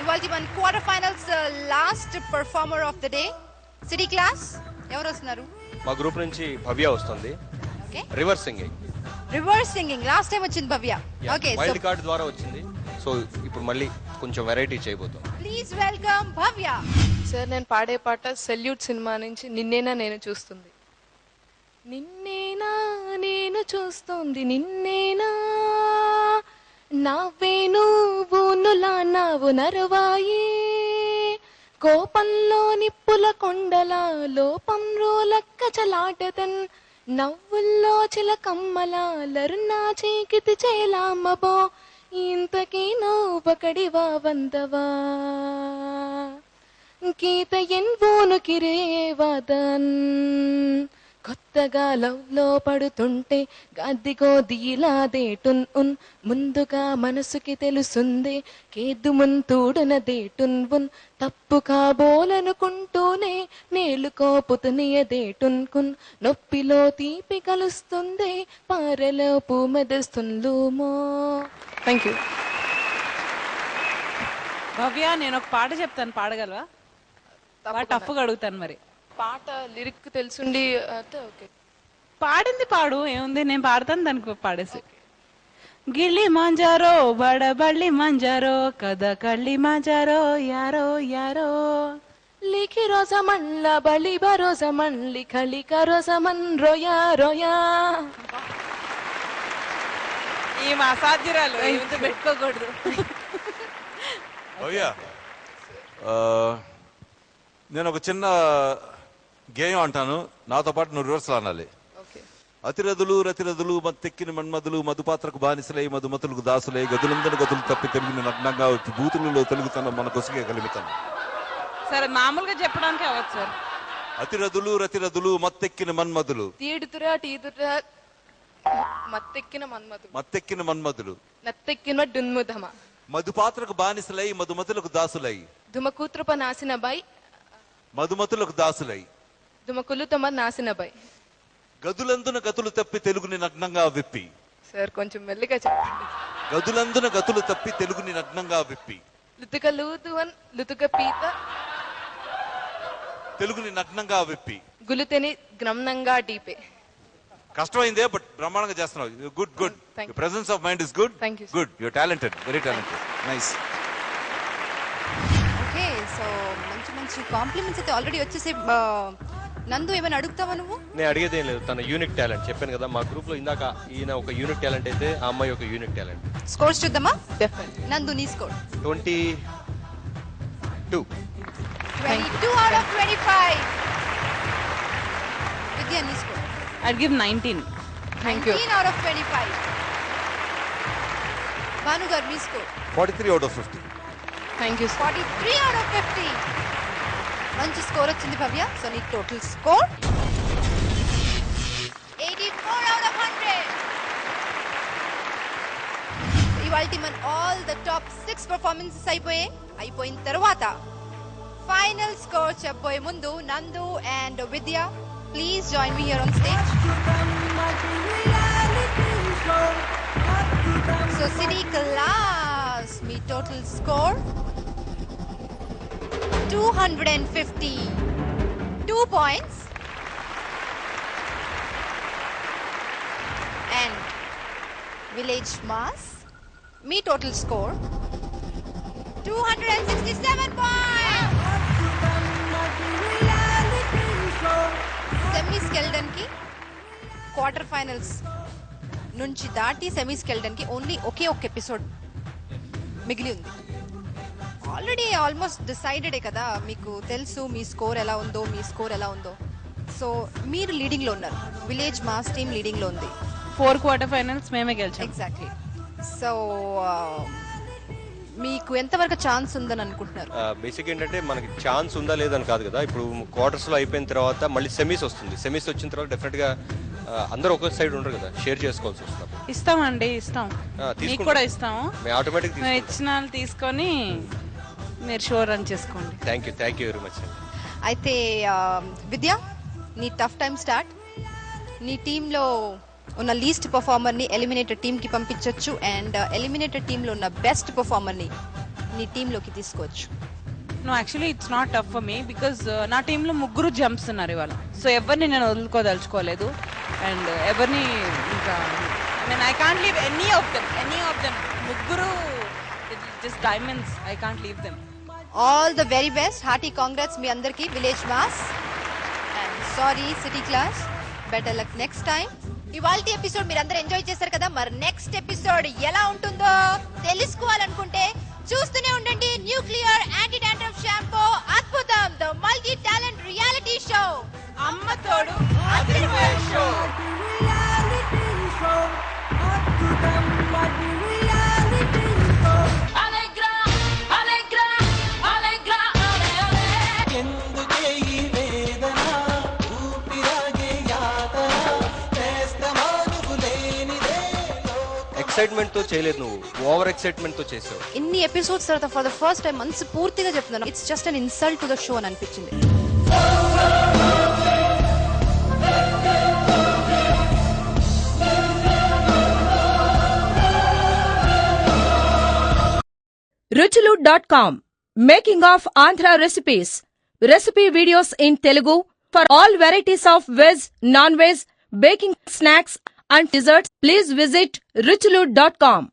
ఇవాల్టి మన quarter finals last performer of the day city class ఎవరు వస్తున్నారు? మా గ్రూప్ నుంచి భవ్య వస్తుంది. Okay, reverse singing last time వచ్చింది భవ్య. ఓకే, వైల్డ్ కార్డ్ ద్వారా వచ్చింది. సో ఇప్పుడు మళ్ళీ కొంచెం వెరైటీ చేయబోతాం. Please welcome Bhavya. సార్, నేను పాడే పాట సెల్యూట్ సినిమా నుంచి నిన్నేనా నేను చూస్తుంది. నిన్నేనా నేను చూస్తుంది, నిన్నేనా నవ్వేను బూనులా నావు నరవాయి, కోపంలో నిప్పుల కొండల లోపం రోలక్క చలాటతన్, నవ్వుల్లో చిలకమ్మలా లరున్నా చీకితి చేలామ్మబో, ఇంతకీ నవ్వకడివా వందవా గీత ఎన్వోను కిరేవాదన్, కొత్తగా లవ్లో పడుతుంటే గద్దిగో దీలాదేటున్ ఉన్, ముందుగా మనసుకి తెలుసుందే కేదు ముంతూడనదేటున్ ఉన్, తప్పు కాబోలనుకుంటూనే మేలుకోపుతునియదేటున్ కున్, నొప్పిలో తీపి కలుస్తుందే పారెలో పూమెదస్తుందూమో. Thank you. భవ్య, నేను ఒక పాట చెప్తాను, పాడగలవా? టఫ్గా అడుగుతాను. మరి పాట లిరిక్ తెలుసుండి ఓకే, పాడింది పాడు, ఏముంది, నేను పాడతాను, దానికి పాడేసి. గిళ్ళి మంజారో బడబళ్ళి మంజారో కథ కళ్ళి మంజారో యారో యారో, లిఖి రోజమన్ల బలి బరోజమన్లి కలిక రోజమన్ రోయా రోయా. ఈ అసాధ్యురాలు పెట్టుకోకూడదు. నేను ఒక చిన్న గేయం అంటాను, నాతో పాటు నువ్వు రివర్సల్ అనాలి. అతిరథులు రతిరథులు మత్తెక్కిన మన్మధులు మధుపాత్రకు బానిసలై మధుమతులకు దాసులై గదులందరూ గదులు తప్పి తెలుగుని నగ్నంగా వచ్చి బూతులలో తెలుగుతాను మన కొసిగే కలిమితాను. సరే, మామూలుగా చెప్పడానికి అవ్వచ్చు సార్. అతిరథులు రతిరథులు మత్తెక్కిన మన్మధులు తీడుతురా టీదురా మత్తెక్కిన మన్మధులు మత్తెక్కిన మన్మధులు నత్తెక్కిన డున్ముధమ, మధుపాత్రకు బానిసలై మధుమతులకు దాసులై దుమకూత్రప నాసిన బై మధుమతులకు దాసులై దుమకులు తమ నాసిన బై, గదులందున గతులు తప్పి తెలుగుని నగ్నంగా విప్పి. సార్ కొంచెం మెల్లిగా చెప్పండి. గదులందున గతులు తప్పి తెలుగుని నగ్నంగా విప్పి, లుతుక లూతువన్ లుతుక పీత తెలుగుని నగ్నంగా విప్పి, గులుతెని గ్రమ్నంగా డీపే. కష్టమైందే, బట్ బ్రహ్మాండంగా చేస్తున్నావు. Good good. Presence of mind is good. Good, your talented, very talented, nice. Okay, so మంచి మంచి కాంప్లిమెంట్స్ అయితే ఆల్రెడీ వచ్చేసి. నందు, ఏమైనా అడుగుతావా నువ్వు? నేను అడిగేది ఏం లేదు, తన యూనిక్ టాలెంట్ చెప్పాను కదా. మా గ్రూప్ లో ఇందాక ఈయన ఒక యూనిక్ టాలెంట్ అయితే ఆ అమ్మాయి ఒక యూనిక్ టాలెంట్. స్కోర్స్ చూద్దామా? నందు, నీ స్కోర్ 22. 22 out of 25. విద్యా, నీ score? I'd give 19. Thank you. 19 out of 25. Bhanu గారు, మీ score? 43 out of 50. Thank you. 43 out of 50. మంచి స్కోర్ వచ్చింది భవ్య. సో నీ టోటల్ స్కోర్ 84 out of 100. ఇవాల్టి మన ఆల్ ద టాప్ 6 పర్ఫార్మెన్సెస్ అయిపోయిన తర్వాత ఫైనల్ స్కోర్ చెప్పబోయే ముందు నందు and Vidya, please join me here on stage. So city class, me total score 252 points. And Village Mass, me total score 267 points. Semis Keldon ki quarter finals నుంచి దాటి semis కెళ్ళడానికి only ఒకే ఒక episode మిగిలి ఉంది. Already almost డిసైడెడే కదా, మీకు తెలుసు మీ score ఎలా ఉందో. సో మీరు లీడింగ్ లో ఉన్నారు, విలేజ్ మాస్ టీమ్ లీడింగ్ లో ఉంది. 4 క్వార్టర్ ఫైనల్స్ మేమే గెలిచాం. ఎగ్జాక్ట్లీ. సో మీకు ఎంతవరకు ఛాన్స్ ఉందని అనుకుంటున్నారు? బేసిక్ ఏంటంటే మనకి ఛాన్స్ ఉందా లేదని కాదు కదా. ఇప్పుడు క్వార్టర్స్ లో అయిపోయిన తర్వాత మళ్ళీ సెమీస్ వస్తుంది. సెమీస్ వచ్చిన తర్వాత డెఫినెట్ గా అందరూ ఒక సైడ్ ఉండరు కదా, షేర్ చేసుకోవాల్సి వస్తుంది. ఇస్తామండి, ఇస్తాం, మీకు కూడా ఇస్తాము. ఆటోమేటిక్ ఇచ్చిన తీసుకొని మీరు షోర్ రన్ చేసుకోండి. Thank you very much. అయితే విద్య, నీ టఫ్ టైం స్టార్ట్. నీ టీంలో ఉన్న లీస్ట్ పర్ఫార్మర్ని ఎలిమినేటెడ్ టీమ్కి పంపించవచ్చు, అండ్ ఎలిమినేటెడ్ టీంలో ఉన్న బెస్ట్ పర్ఫార్మర్ని నీ టీంలోకి తీసుకోవచ్చు? No actually it's not tough for me because నా టీంలో ముగ్గురు జంప్స్ ఉన్నారు ఇవాళ. సో ఎవరిని నేను వదులుకోదలుచుకోలేదు అండ్ ఎవరిని ఇంకా I can't leave any of them. ముగ్గురు just diamonds, I can't leave them. All the very best, hearty congrats మీ అందరికి. Village mass and sorry city class, better luck next time. ఇవాల్టి ఎపిసోడ్ మీరు అందరూ ఎంజాయ్ చేశారు కదా. మరి నెక్స్ట్ ఎపిసోడ్ ఎలా ఉంటుందో తెలుసుకోవాలనుకుంటే చూస్తూనే ఉండండి న్యూక్లియర్ యాంటీ డాండ్రఫ్ షాంపూ అద్భుతం, the multi talent reality show అమ్మ తోడు షో. ఎక్సైట్మెంట్ తో చేయలేదు, నువ్వు ఓవర్ ఎక్సైట్మెంట్ తో చేసావు. ఇన్ని ఎపిసోడ్స్ తర్వాత ఫర్ ద ఫస్ట్ టైం మనసు పూర్తిగా చెప్తున్నాను, it's just an insult to the show అని అనిపించింది. Ruchulu.com, making of Andhra recipes. Recipe videos in Telugu for all varieties of veg, non-veg, baking snacks and desserts. Please visit Ruchulu.com.